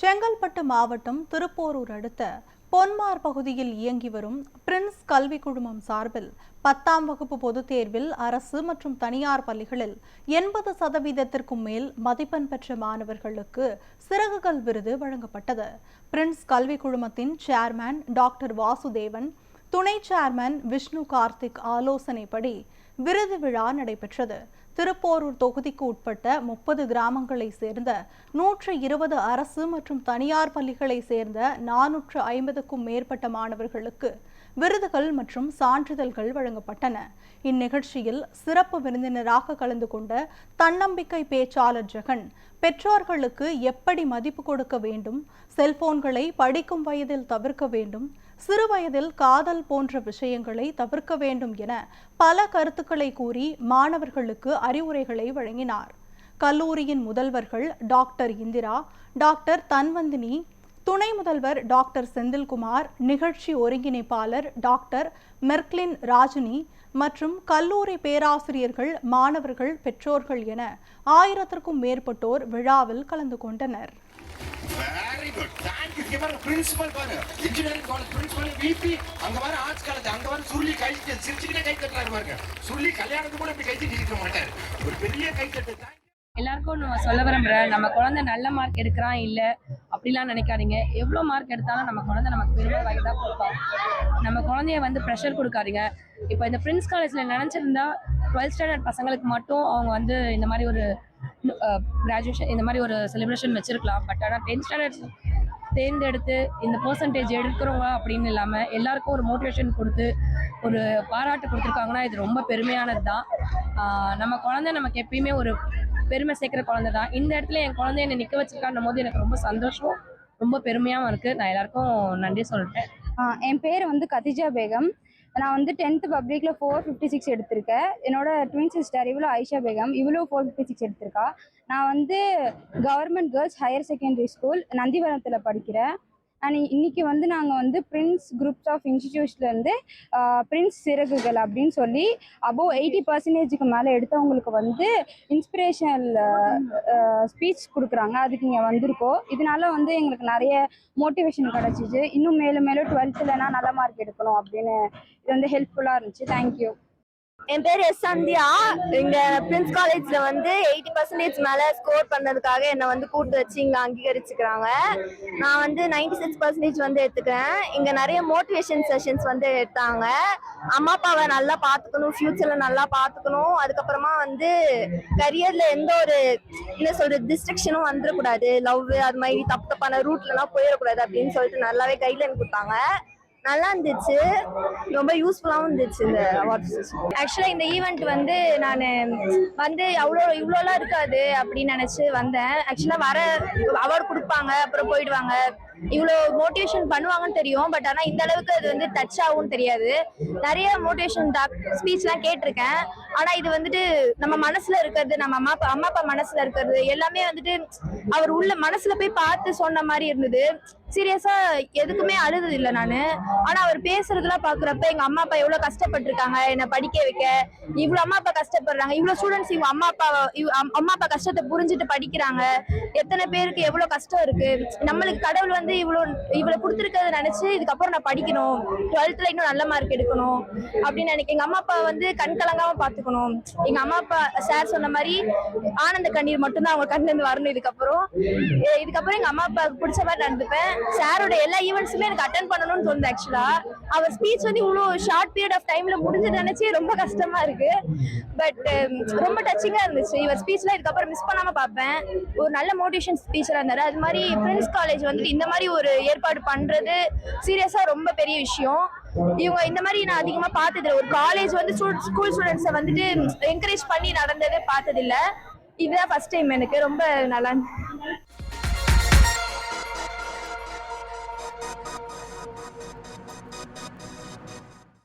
செங்கல்பட்டு மாவட்டம் திருப்போரூர் அடுத்த பொன்மார் பகுதியில் இயங்கி வரும் பிரின்ஸ் கல்வி குழுமம் சார்பில் 10ஆம் வகுப்பு பொதுத் தேர்வில் அரசு மற்றும் தனியார் பள்ளிகளில் 80%க்கும் மேல் மதிப்பெண் பெற்ற மாணவர்களுக்கு சிறகுகள் விருது வழங்கப்பட்டது. பிரின்ஸ் கல்வி குழுமத்தின் சேர்மன் டாக்டர் வாசுதேவன், துணை சேர்மன் விஷ்ணு கார்த்திக் ஆலோசனைப்படி விருது விழா நடைபெற்றது. திருப்போரூர் தொகுதிக்கு உட்பட்ட 30 கிராமங்களை சேர்ந்த 120 அரசு மற்றும் தனியார் பள்ளிகளை சேர்ந்த 450க்கும் மேற்பட்ட மாணவர்களுக்கு விருதுகள் மற்றும் சான்றிதழ்கள் வழங்கப்பட்டன. இந்நிகழ்ச்சியில் சிறப்பு விருந்தினராக கலந்து கொண்ட தன்னம்பிக்கை பேச்சாளர் ஜெகன், பெற்றோர்களுக்கு எப்படி மதிப்பு கொடுக்க வேண்டும், செல்போன்களை படிக்கும் வயதில் தவிர்க்க வேண்டும், சிறு வயதில் காதல் போன்ற விஷயங்களை தவிர்க்க வேண்டும் என பல கருத்துக்களை கூறி மாணவர்களுக்கு அறிவுரைகளை வழங்கினார். கல்லூரியின் முதல்வர்கள் டாக்டர் இந்திரா, டாக்டர் தன்வந்தினி, துணை முதல்வர் டாக்டர் செந்தில்குமார், நிகழ்ச்சி ஒருங்கிணைப்பாளர் டாக்டர் மெர்க்லின் ராஜினி மற்றும் கல்லூரி பேராசிரியர்கள், மாணவர்கள், பெற்றோர்கள் என 1000க்கும் மேற்பட்டோர் விழாவில் கலந்து கொண்டனர். Very good. Thank you. Give her a principal பாரு. Engineering college principal VP அங்க வர ஆர்ட்ஸ் காலேஜ் அங்க வர சுருளி கை சிரிச்சிட்டே கை தட்டறாரு பாருங்க. சுருளி கல்யாணத்துக்கு கூட இப்படி கை தட்டி இருக்க மாட்டாரு. ஒரு பெரிய கை தட்டு. எல்லாருக்கும் நான் சொல்ல விரும்புகிறேன், நம்ம குழந்தை நல்ல மார்க் எடுக்கிறான் இல்லை அப்படிலாம் நினைக்காதீங்க. எவ்வளோ மார்க் எடுத்தாலும் நம்ம குழந்தை நமக்கு பெருமை வாங்கி தான் கொடுப்போம். நம்ம குழந்தைய ப்ரெஷர் கொடுக்காதீங்க. இப்போ இந்த பிரின்ஸ் காலேஜில் நினச்சிருந்தா 12th ஸ்டாண்டர்ட் பசங்களுக்கு மட்டும் அவங்க இந்த மாதிரி ஒரு கிராஜுவேஷன் இந்த மாதிரி ஒரு செலிப்ரேஷன் வச்சுருக்கலாம். பட் ஆனால் 10th ஸ்டாண்டர்ட் தேர்ந்தெடுத்து இந்த பர்சன்டேஜ் எடுக்கிறவங்க அப்படின்னு இல்லாமல் எல்லாருக்கும் ஒரு மோட்டிவேஷன் கொடுத்து ஒரு பாராட்டு கொடுத்துருக்காங்கன்னா இது ரொம்ப பெருமையானது தான். நம்ம குழந்தை நமக்கு எப்பயுமே ஒரு பெருமை சேர்க்குற குழந்தை தான். இந்த இடத்துல என் குழந்தைய என்னை நிற்க வச்சிருக்கான்னும் போது எனக்கு ரொம்ப சந்தோஷம், ரொம்ப பெருமையாகவும் இருக்குது. நான் எல்லாருக்கும் நன்றி சொல்லிட்டேன். என் பேர் கதிஜா பேகம். நான் 10th பப்ளிக்கில் 456 எடுத்திருக்கேன். என்னோட ட்வின் சிஸ்டர் இவ்வளோ ஐஷா பேகம், இவ்வளோ 456 எடுத்திருக்கா. நான் government girls higher secondary school நந்திவரத்தில் படிக்கிறேன். அண்ட் இன்னைக்கு நாங்கள் பிரின்ஸ் குரூப்ஸ் ஆஃப் இன்ஸ்டிடியூட்ஸ்லேருந்து பிரின்ஸ் சிறகுகள் அப்படின்னு சொல்லி அபோவ் 80%க்கு மேலே எடுத்தவங்களுக்கு இன்ஸ்பிரேஷனல் ஸ்பீச் கொடுக்குறாங்க. அதுக்கு இங்கே வந்திருக்கோம். இதனால எங்களுக்கு நிறைய மோட்டிவேஷன் கிடச்சிச்சு. இன்னும் மேலும் மேலும் 12th நான் நல்ல மார்க் எடுக்கணும் அப்படின்னு இது ஹெல்ப்ஃபுல்லாக இருந்துச்சு. தேங்க்யூ. என் பேர் எஸ் சந்தியா. இங்க பிரின்ஸ் காலேஜ்ல 80% மேல ஸ்கோர் பண்ணதுக்காக என்னை கூட்டு வச்சு இங்க அங்கீகரிச்சுக்கிறாங்க. நான் 96% எடுத்துக்கிறேன். இங்க நிறைய மோட்டிவேஷன் செஷன்ஸ் எடுத்தாங்க. அம்மா அப்பாவை நல்லா பாத்துக்கணும், ஃபியூச்சர்ல நல்லா பாத்துக்கணும், அதுக்கப்புறமா கரியர்ல எந்த ஒரு டிஸ்ட்ரக்ஷனும் வந்துடக்கூடாது, லவ் அது மாதிரி தப்பான ரூட்ல எல்லாம் போயிடக்கூடாது அப்படின்னு சொல்லிட்டு நல்லாவே கைட்லைன் கொடுத்தாங்க. நல்லா இருந்துச்சு, ரொம்ப யூஸ்ஃபுல்லாகவும் இருந்துச்சு இந்த அவார்ட் சிஸ்டம். ஆக்சுவலாக இந்த ஈவெண்ட் நான் இவ்வளோலாம் இருக்காது அப்படின்னு நினச்சி வந்தேன். ஆக்சுவலாக அவார்டு கொடுப்பாங்க, அப்புறம் போயிடுவாங்க, இவ்வளோ மோட்டிவேஷன் பண்ணுவாங்கன்னு தெரியும். பட் ஆனால் இந்த அளவுக்கு அது டச் ஆகும்னு தெரியாது. நிறைய மோட்டிவேஷன் ஸ்பீச்லாம் கேட்டிருக்கேன். ஆனால் இது நம்ம மனசுல இருக்கிறது, நம்ம அம்மா அப்பா மனசுல இருக்கிறது எல்லாமே அவர் உள்ள மனசுல போய் பார்த்து சொன்ன மாதிரி இருந்தது. சீரியஸா எதுக்குமே அழுது இல்லை நான். ஆனா அவர் பேசுறதுலாம் பாக்குறப்ப எங்க அம்மா அப்பா எவ்வளவு கஷ்டப்பட்டிருக்காங்க என்னை படிக்க வைக்க, இவ்வளவு அம்மா அப்பா கஷ்டப்படுறாங்க, இவ்வளவு ஸ்டூடெண்ட்ஸ் இவங்க அம்மா அப்பா கஷ்டத்தை புரிஞ்சுட்டு படிக்கிறாங்க, எத்தனை பேருக்கு எவ்வளவு கஷ்டம் இருக்கு, நம்மளுக்கு கடவுள் இவ்வளவு கொடுத்துருக்கிறத நினைச்சு இதுக்கப்புறம் நான் படிக்கணும், 12th இன்னும் நல்ல மார்க் எடுக்கணும் அப்படின்னு நினைக்க. எங்க அம்மா அப்பா கண் கலங்காம பாத்துக்கணும். எங்க அம்மா அப்பா சார் சொன்ன மாதிரி ஆனந்த கண்ணீர் மட்டும்தான் அவங்க கண்ணுல இருந்து வரணும். இதுக்கப்புறம் எங்க அம்மா அப்பா பிடிச்ச மாதிரி நடந்துப்பேன். சாரோட எல்லா ஈவெண்ட்ஸுமே எனக்கு அட்டென்ட் பண்ணணும்னு தோணுது. ஆக்சுவலா அவர் ஸ்பீச் இவ்வளோ ஷார்ட் பீரியட் ஆஃப் டைம்ல முடிஞ்சது நினைச்சு ரொம்ப கஷ்டமா இருக்கு. பட் ரொம்ப டச்சிங்கா இருந்துச்சு. இவர் ஸ்பீச்லாம் இதுக்கப்புறம் மிஸ் பண்ணாம பார்ப்பேன். ஒரு நல்ல மோட்டிவேஷன் ஸ்பீச்சரா இருந்தாரு. அது மாதிரி பிரின்ஸ் காலேஜ் இந்த மாதிரி ஒரு ஏற்பாடு பண்றது சீரியஸா ரொம்ப பெரிய விஷயம். இவங்க இந்த மாதிரி நான் அதிகமா பார்த்தது ஒரு காலேஜ் ஸ்கூல் ஸ்டூடெண்ட்ஸை என்கரேஜ் பண்ணி நடந்தது பார்த்ததில்லை. இதுதான் ஃபர்ஸ்ட் டைம். எனக்கு ரொம்ப நல்லா